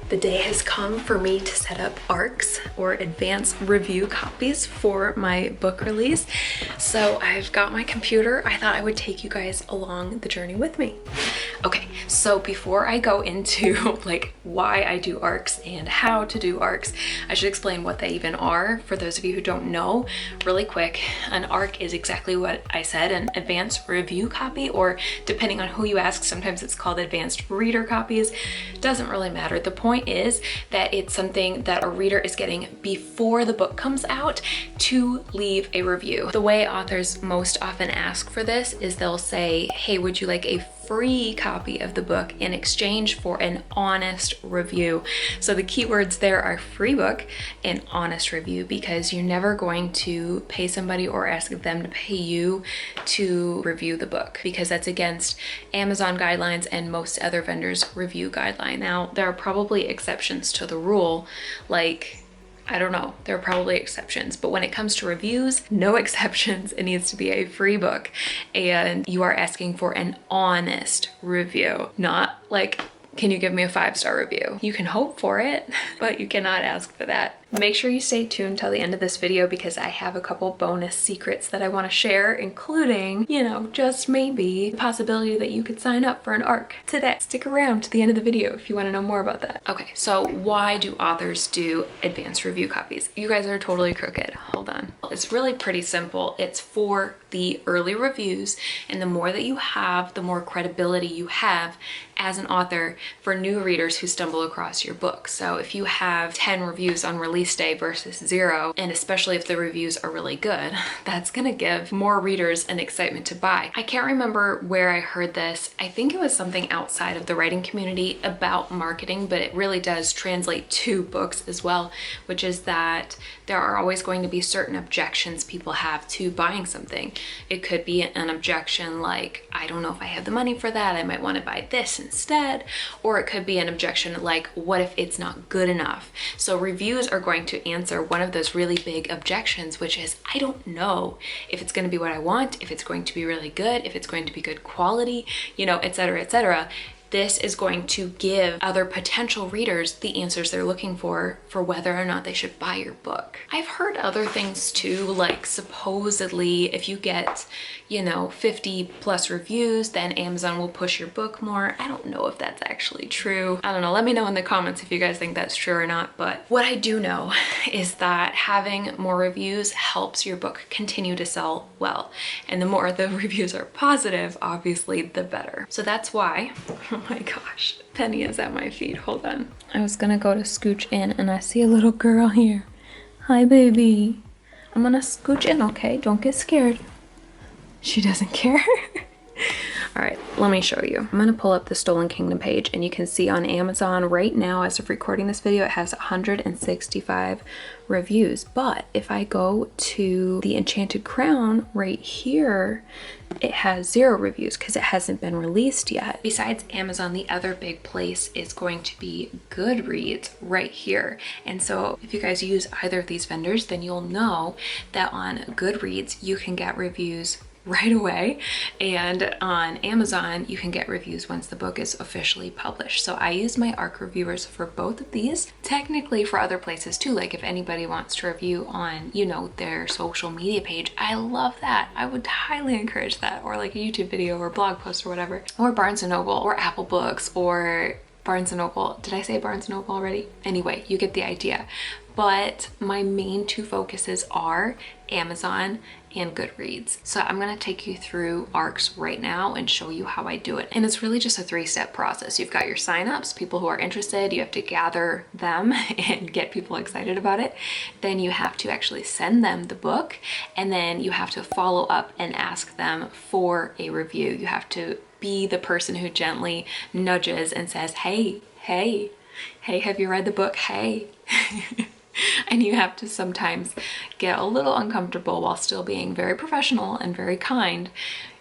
The day has come for me to set up ARCs, or advanced review copies, for my book release. So I've got my computer. I thought I would take you guys along the journey with me. Okay, so before I go into like why I do ARCs and how to do ARCs, I should explain what they even are for those of you who don't know. Really quick, an ARC is exactly what I said, an advanced review copy, or depending on who you ask, sometimes it's called advanced reader copies. Doesn't really matter. The point is that it's something that a reader is getting before the book comes out to leave a review. The way authors most often ask for this is they'll say, hey, would you like a free copy of the book in exchange for an honest review? So the keywords there are free book and honest review, because you're never going to pay somebody or ask them to pay you to review the book, because that's against Amazon guidelines and most other vendors' review guideline. Now, there are probably exceptions to the rule, like, I don't know, there are probably exceptions, but when it comes to reviews, no exceptions. It needs to be a free book, and you are asking for an honest review, not like, can you give me a 5-star review? You can hope for it, but you cannot ask for that. Make sure you stay tuned till the end of this video, because I have a couple bonus secrets that I want to share, including, you know, just maybe the possibility that you could sign up for an ARC today. Stick around to the end of the video if you want to know more about that. Okay, so why do authors do advanced review copies? You guys are totally crooked. Hold on. It's really pretty simple. It's for the early reviews, and the more that you have, the more credibility you have as an author for new readers who stumble across your book. So if you have 10 reviews on release day versus 0, and especially if the reviews are really good, that's gonna give more readers an excitement to buy. I can't remember where I heard this. I think it was something outside of the writing community about marketing, but it really does translate to books as well, which is that there are always going to be certain objections people have to buying something. It could be an objection like, I don't know if I have the money for that, I might want to buy this instead. Or it could be an objection like, what if it's not good enough? So reviews are going to answer one of those really big objections, which is, I don't know if it's going to be what I want, if it's going to be really good, if it's going to be good quality, you know, etc., etc. This is going to give other potential readers the answers they're looking for whether or not they should buy your book. I've heard other things too, like supposedly if you get, you know, 50+ reviews, then Amazon will push your book more. I don't know if that's actually true. I don't know. Let me know in the comments if you guys think that's true or not. But what I do know is that having more reviews helps your book continue to sell well. And the more the reviews are positive, obviously, the better. So that's why, oh my gosh, Penny is at my feet. Hold on. I was gonna go to scooch in and I see a little girl here. Hi, baby. I'm gonna scooch in, okay? Don't get scared. She doesn't care. All right, let me show you. I'm gonna pull up the Stolen Kingdom page, and you can see on Amazon right now, as of recording this video, it has 165 reviews. But if I go to the Enchanted Crown right here, it has 0 reviews because it hasn't been released yet. Besides Amazon, the other big place is going to be Goodreads right here. And so if you guys use either of these vendors, then you'll know that on Goodreads, you can get reviews right away, and on Amazon you can get reviews once the book is officially published. So I use my ARC reviewers for both of these, technically for other places too, like if anybody wants to review on, you know, their social media page. I love that. I would highly encourage that, or like a YouTube video or blog post or whatever, or Barnes & Noble or Apple Books or Barnes & Noble. Did I say Barnes & Noble already? Anyway, you get the idea. But my main 2 focuses are Amazon and Goodreads. So I'm gonna take you through ARCs right now and show you how I do it. And it's really just a 3-step process. You've got your signups, people who are interested, you have to gather them and get people excited about it. Then you have to actually send them the book, and then you have to follow up and ask them for a review. You have to be the person who gently nudges and says, hey, have you read the book? Hey. And you have to sometimes get a little uncomfortable while still being very professional and very kind.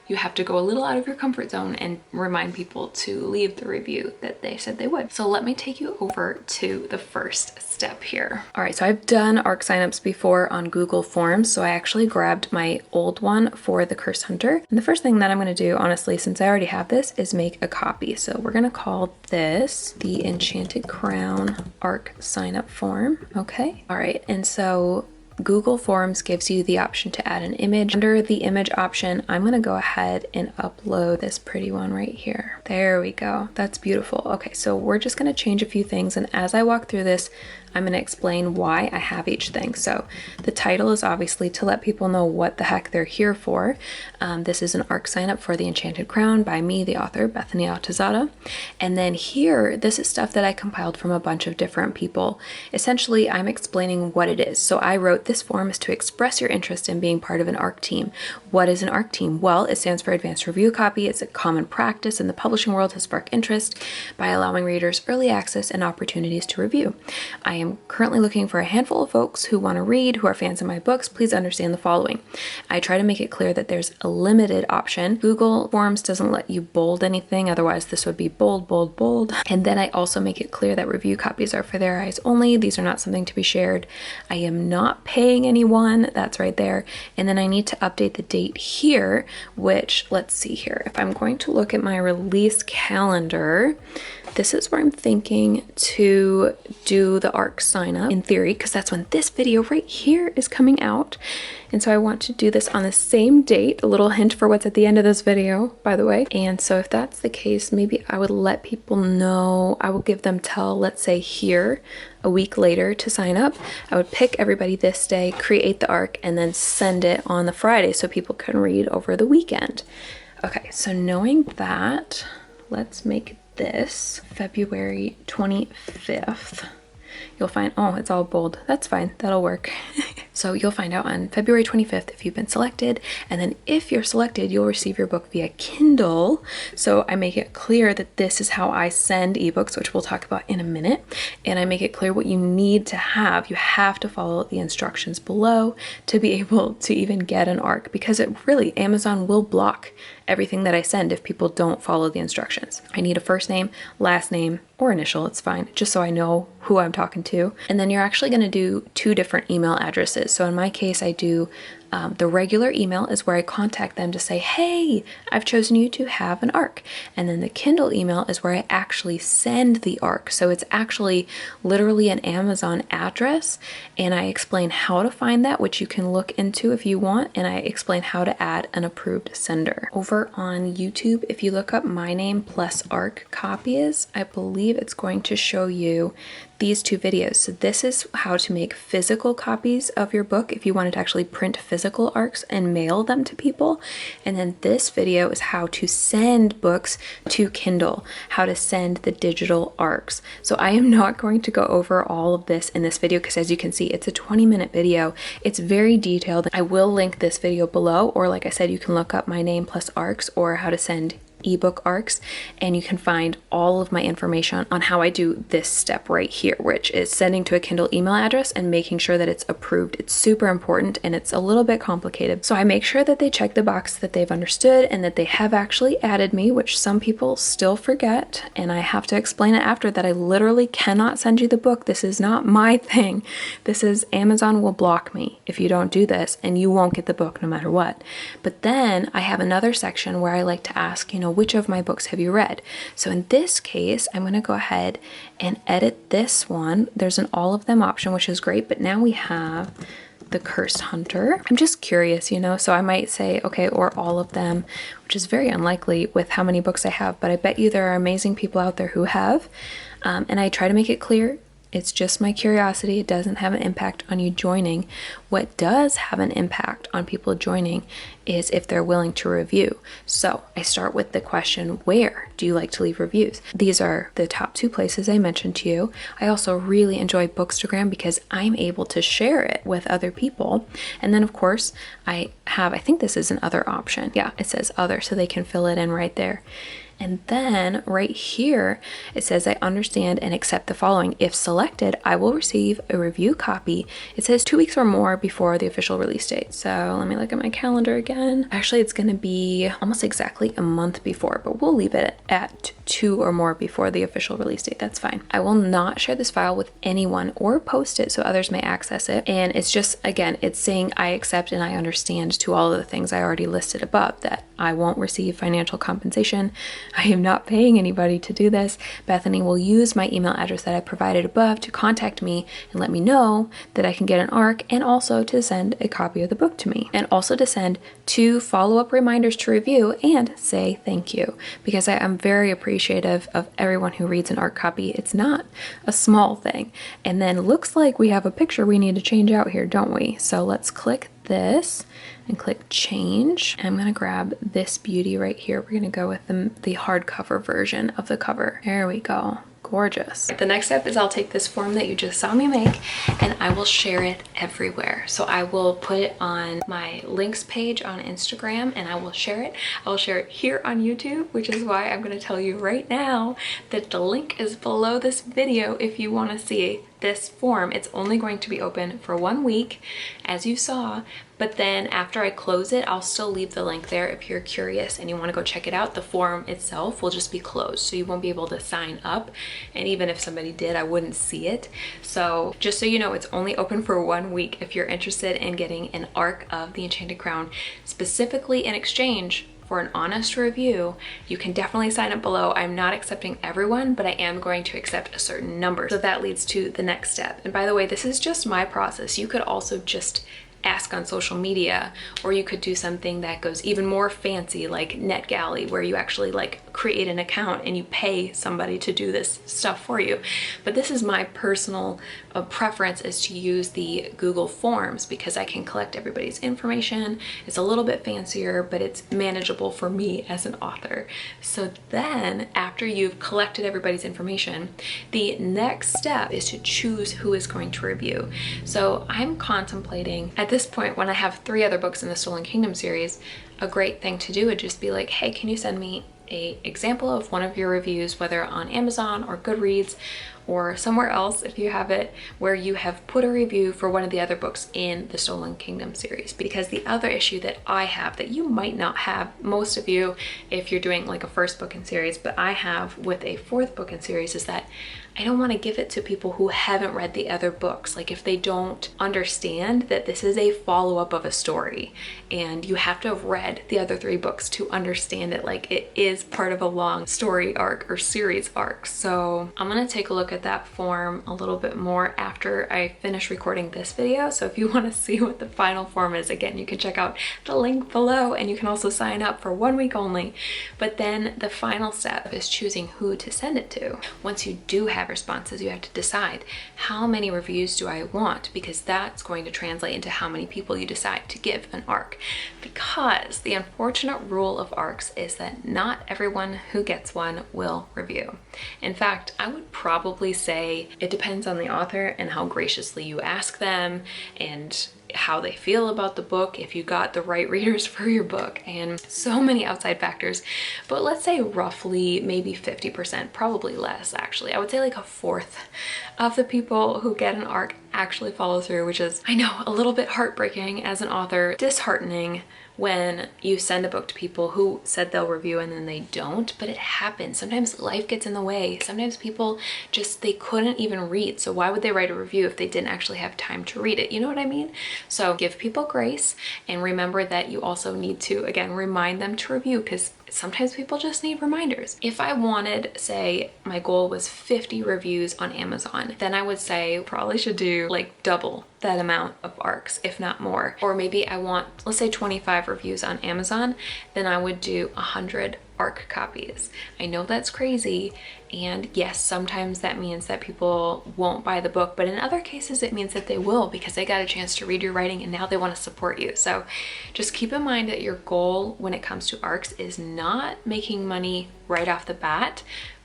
you have to go a little out of your comfort zone and remind people to leave the review that they said they would. So let me take you over to the first step here. All right, so I've done ARC signups before on Google Forms, so I actually grabbed my old one for the Cursed Hunter. And the first thing that I'm gonna do, honestly, since I already have this, is make a copy. So we're gonna call this the Enchanted Crown ARC signup form, okay? All right, and so Google Forms gives you the option to add an image. Under the image option, I'm gonna go ahead and upload this pretty one right here. There we go, that's beautiful. Okay, so we're just gonna change a few things, and as I walk through this, I'm going to explain why I have each thing. So the title is obviously to let people know what the heck they're here for. This is an ARC sign up for The Enchanted Crown by me, the author, Bethany Atazadeh. And then here, this is stuff that I compiled from a bunch of different people. Essentially, I'm explaining what it is. So I wrote, this form is to express your interest in being part of an ARC team. What is an ARC team? Well, it stands for Advanced Review Copy. It's a common practice in the publishing world to spark interest by allowing readers early access and opportunities to review. I am currently looking for a handful of folks who want to read, who are fans of my books. Please understand the following. I try to make it clear that there's a limited option. Google Forms doesn't let you bold anything, otherwise this would be bold, bold, bold. And then I also make it clear that review copies are for their eyes only. These are not something to be shared. I am not paying anyone. That's right there. And then I need to update the date here, which, let's see here. If I'm going to look at my release calendar, this is where I'm thinking to do the ARC sign up in theory, because that's when this video right here is coming out. And so I want to do this on the same date, a little hint for what's at the end of this video, by the way. And so if that's the case, maybe I would let people know, I will give them till, let's say here, a week later to sign up. I would pick everybody this day, create the ARC, and then send it on the Friday so people can read over the weekend. Okay, so knowing that, let's make this February 25th. You'll find, oh, it's all bold. That's fine, that'll work. So you'll find out on February 25th if you've been selected, and then if you're selected, you'll receive your book via Kindle. So I make it clear that this is how I send ebooks, which we'll talk about in a minute, and I make it clear what you need to have. You have to follow the instructions below to be able to even get an ARC, because it really, Amazon will block everything that I send if people don't follow the instructions. I need a first name, last name, or initial, it's fine, just so I know who I'm talking to. And then you're actually going to do 2 different email addresses. So in my case, I do the regular email is where I contact them to say, hey, I've chosen you to have an ARC. And then the Kindle email is where I actually send the ARC. So it's actually literally an Amazon address, and I explain how to find that, which you can look into if you want, and I explain how to add an approved sender. Over on YouTube, if you look up my name plus ARC copies, I believe it's going to show you these 2 videos. So this is how to make physical copies of your book if you wanted to actually print physical ARCs and mail them to people. And then this video is how to send books to Kindle, how to send the digital ARCs. So I am not going to go over all of this in this video, because as you can see, it's a 20-minute video. It's very detailed. I will link this video below, or like I said, you can look up my name plus ARCs or how to send ebook ARCs, and you can find all of my information on how I do this step right here, which is sending to a Kindle email address and making sure that it's approved. It's super important, and it's a little bit complicated. So I make sure that they check the box that they've understood and that they have actually added me, which some people still forget, and I have to explain it after that I literally cannot send you the book. This is not my thing. This is Amazon will block me if you don't do this, and you won't get the book no matter what. But then I have another section where I like to ask, which of my books have you read? So in this case, I'm going to go ahead and edit this one. There's an all of them option, which is great, but now we have the Cursed Hunter. I'm just curious, so I might say, okay, or all of them, which is very unlikely with how many books I have, but I bet you there are amazing people out there who have, and I try to make it clear it's just my curiosity. It doesn't have an impact on you joining. What does have an impact on people joining is if they're willing to review. So I start with the question, where do you like to leave reviews? These are the top 2 places I mentioned to you. I also really enjoy Bookstagram because I'm able to share it with other people. And then of course I think this is an other option. Yeah, it says other, so they can fill it in right there. And then right here, it says, I understand and accept the following. If selected, I will receive a review copy. It says 2 weeks or more before the official release date. So let me look at my calendar again. Actually, it's going to be almost exactly a month before, but we'll leave it at 2 or more before the official release date. That's fine. I will not share this file with anyone or post it so others may access it. And it's just, again, it's saying I accept and I understand to all of the things I already listed above, that I won't receive financial compensation. I am not paying anybody to do this. Bethany will use my email address that I provided above to contact me and let me know that I can get an ARC, and also to send a copy of the book to me, and also to send 2 follow-up reminders to review and say thank you, because I am very appreciative of everyone who reads an ARC copy. It's not a small thing. And then looks like we have a picture we need to change out here, don't we? So let's click this and click change. I'm gonna grab this beauty right here. We're gonna go with the hardcover version of the cover. There we go. Gorgeous. The next step is I'll take this form that you just saw me make and I will share it everywhere. So I will put it on my links page on Instagram and I will share it. I will share it here on YouTube, which is why I'm going to tell you right now that the link is below this video if you want to see this form. It's only going to be open for 1 week, as you saw, but then after I close it, I'll still leave the link there if you're curious and you want to go check it out. The form itself will just be closed, so you won't be able to sign up, and even if somebody did, I wouldn't see it. So just so you know, it's only open for 1 week if you're interested in getting an ARC of the Enchanted Crown, specifically in exchange for an honest review. You can definitely sign up below. I'm not accepting everyone, but I am going to accept a certain number. So that leads to the next step. And by the way, this is just my process. You could also just ask on social media, or you could do something that goes even more fancy like NetGalley, where you actually like create an account and you pay somebody to do this stuff for you. But this is my personal preference, is to use the Google Forms, because I can collect everybody's information. It's a little bit fancier, but it's manageable for me as an author. So then after you've collected everybody's information, the next step is to choose who is going to review. So I'm contemplating, at this point, when I have 3 other books in the Stolen Kingdom series, a great thing to do would just be like, hey, can you send me an example of one of your reviews, whether on Amazon or Goodreads or somewhere else if you have it, where you have put a review for one of the other books in the Stolen Kingdom series. Because the other issue that I have, that you might not have, most of you if you're doing like a first book in series, but I have with a 4th book in series, is that I don't want to give it to people who haven't read the other books. Like if they don't understand that this is a follow-up of a story and you have to have read the other 3 books to understand it, like it is part of a long story arc or series arc. So I'm going to take a look at that form a little bit more after I finish recording this video. So if you want to see what the final form is, again, you can check out the link below, and you can also sign up for 1 week only. But then the final step is choosing who to send it to. Once you do have responses, you have to decide, how many reviews do I want? Because that's going to translate into how many people you decide to give an ARC. Because the unfortunate rule of ARCs is that not everyone who gets one will review. In fact, I would probably say it depends on the author and how graciously you ask them and how they feel about the book, if you got the right readers for your book, and so many outside factors. But let's say roughly maybe 50%, probably less actually. I would say like 1/4 of the people who get an ARC actually follow through, which is, I know, a little bit heartbreaking as an author, disheartening when you send a book to people who said they'll review and then they don't, but it happens. Sometimes life gets in the way. Sometimes people just, they couldn't even read. So why would they write a review if they didn't actually have time to read it? You know what I mean? So give people grace, and remember that you also need to, again, remind them to review, because sometimes people just need reminders. If I wanted, say my goal was 50 reviews on Amazon, then I would say probably should do like double that amount of ARCs, if not more. Or maybe I want, let's say 25 reviews on Amazon, then I would do 100 ARC copies. I know that's crazy, and yes, sometimes that means that people won't buy the book, but in other cases it means that they will, because they got a chance to read your writing and now they want to support you. So just keep in mind that your goal when it comes to ARCs is not making money right off the bat,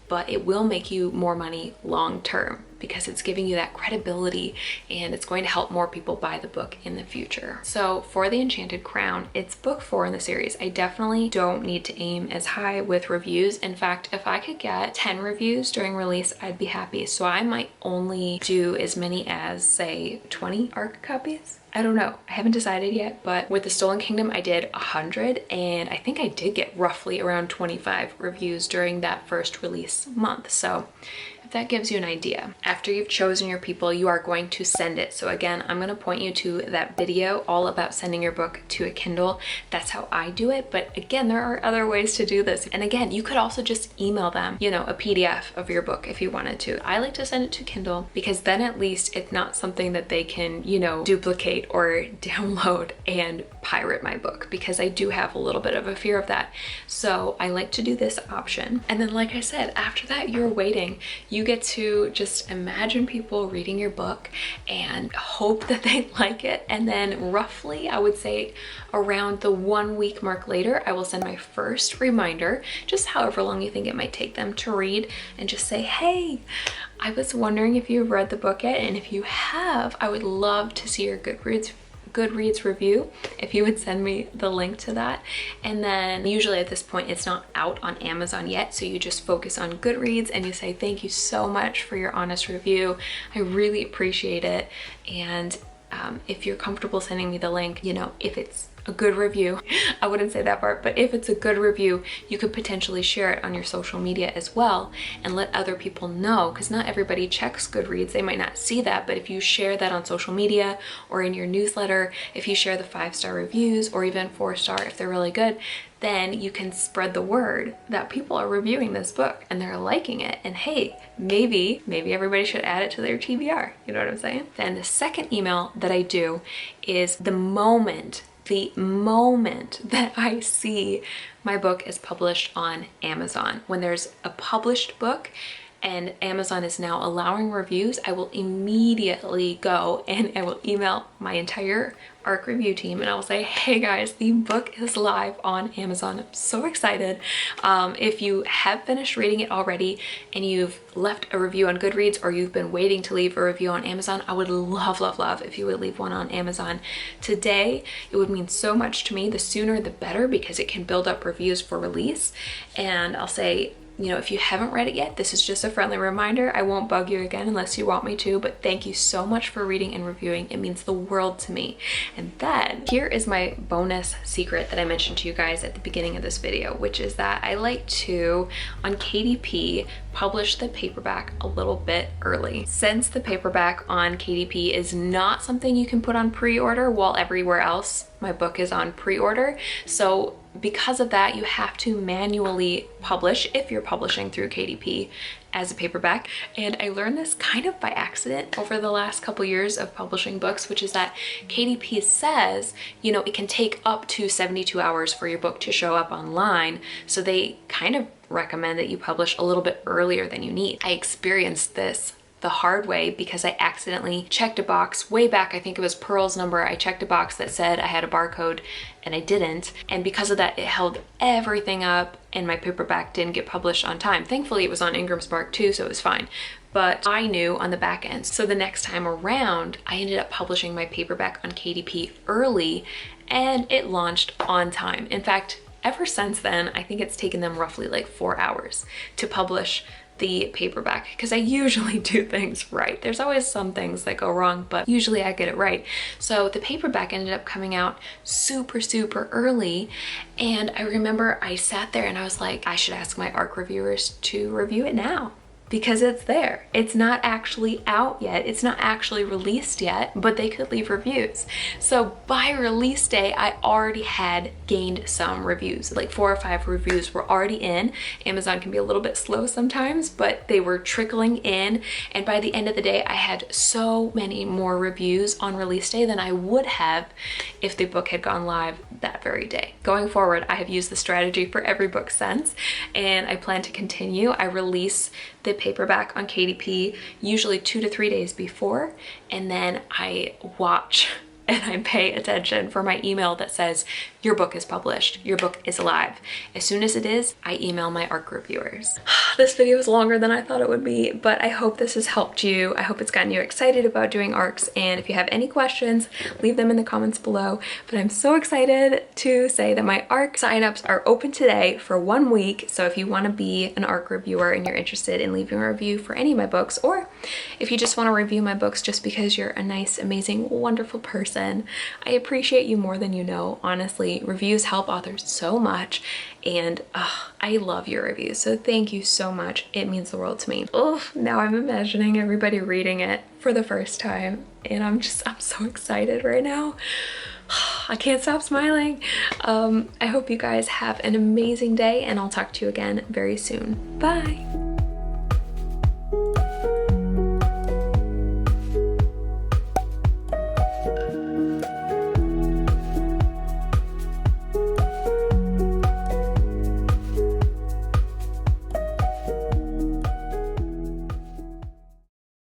but it will make you more money long term because it's giving you that credibility and it's going to help more people buy the book in the future. So for The Enchanted Crown, it's book 4 in the series. I definitely don't need to aim as high with reviews. In fact, if I could get 10 reviews during release, I'd be happy. So I might only do as many as, say, 20 ARC copies. I don't know, I haven't decided yet, but with The Stolen Kingdom, I did 100, and I think I did get roughly around 25 reviews during that first release month. So if that gives you an idea. After you've chosen your people, you are going to send it. So again, I'm going to point you to that video all about sending your book to a Kindle. That's how I do it. But again, there are other ways to do this. And again, you could also just email them, you know, a PDF of your book if you wanted to. I like to send it to Kindle because then at least it's not something that they can, you know, duplicate or download and pirate my book, because I do have a little bit of a fear of that. So I like to do this option. And then, like I said, after that, you're waiting. You get to just imagine people reading your book and hope that they like it. And then roughly, I would say around the 1 week mark later, I will send my first reminder, just however long you think it might take them to read, and just say, hey, I was wondering if you've read the book yet, and if you have, I would love to see your Goodreads review, if you would send me the link to that. And then usually at this point it's not out on Amazon yet, so you just focus on Goodreads and you say, thank you so much for your honest review, I really appreciate it. And if you're comfortable sending me the link, you know, if it's a good review, I wouldn't say that part, but if it's a good review, you could potentially share it on your social media as well and let other people know, because not everybody checks Goodreads. They might not see that, but if you share that on social media or in your newsletter, if you share the 5-star reviews or even 4-star if they're really good, then you can spread the word that people are reviewing this book and they're liking it. And hey, maybe everybody should add it to their TBR. You know what I'm saying? Then the second email that I do is the moment that I see my book is published on Amazon. When there's a published book and Amazon is now allowing reviews, I will immediately go and I will email my entire ARC review team and I will say, hey guys, the book is live on Amazon. I'm so excited. If you have finished reading it already and you've left a review on Goodreads or you've been waiting to leave a review on Amazon, I would love if you would leave one on Amazon today. It would mean so much to me. The sooner the better, because it can build up reviews for release. And I'll say, you know, if you haven't read it yet, this is just a friendly reminder. I won't bug you again unless you want me to, but thank you so much for reading and reviewing. It means the world to me. And then here is my bonus secret that I mentioned to you guys at the beginning of this video, which is that I like to, on KDP, publish the paperback a little bit early. Since the paperback on KDP is not something you can put on pre-order, while everywhere else my book is on pre-order. So because of that, you have to manually publish if you're publishing through KDP as a paperback. And I learned this kind of by accident over the last couple years of publishing books, which is that KDP says, you know, it can take up to 72 hours for your book to show up online. So they kind of recommend that you publish a little bit earlier than you need. I experienced this the hard way because I accidentally checked a box way back. I think it was Pearl's number. I checked a box that said I had a barcode and I didn't. And because of that, it held everything up and my paperback didn't get published on time. Thankfully, it was on Ingram Spark too, so it was fine. But I knew on the back end. So the next time around, I ended up publishing my paperback on KDP early and it launched on time. In fact, ever since then, I think it's taken them roughly like 4 hours to publish the paperback, because I usually do things right. There's always some things that go wrong, but usually I get it right. So the paperback ended up coming out super early, and I remember I sat there and I was like, I should ask my ARC reviewers to review it now, because it's there. It's not actually out yet. It's not actually released yet, but they could leave reviews. So by release day, I already had gained some reviews. Like 4 or 5 reviews were already in. Amazon can be a little bit slow sometimes, but they were trickling in. And by the end of the day, I had so many more reviews on release day than I would have if the book had gone live that very day. Going forward, I have used the strategy for every book since, and I plan to continue. I release the paperback on KDP usually 2 to 3 days before, and then I watch and I pay attention for my email that says, your book is published, your book is alive. As soon as it is, I email my ARC reviewers. This video is longer than I thought it would be, but I hope this has helped you. I hope it's gotten you excited about doing ARCs, and if you have any questions, leave them in the comments below. But I'm so excited to say that my ARC signups are open today for 1 week. So if you want to be an ARC reviewer and you're interested in leaving a review for any of my books, or if you just want to review my books just because you're a nice, amazing, wonderful person, I appreciate you more than you know. Honestly, reviews help authors so much, and I love your reviews, so thank you so much. It means the world to me. Oh, now I'm imagining everybody reading it for the first time, and I'm so excited right now. I can't stop smiling. I hope you guys have an amazing day, and I'll talk to you again very soon. Bye.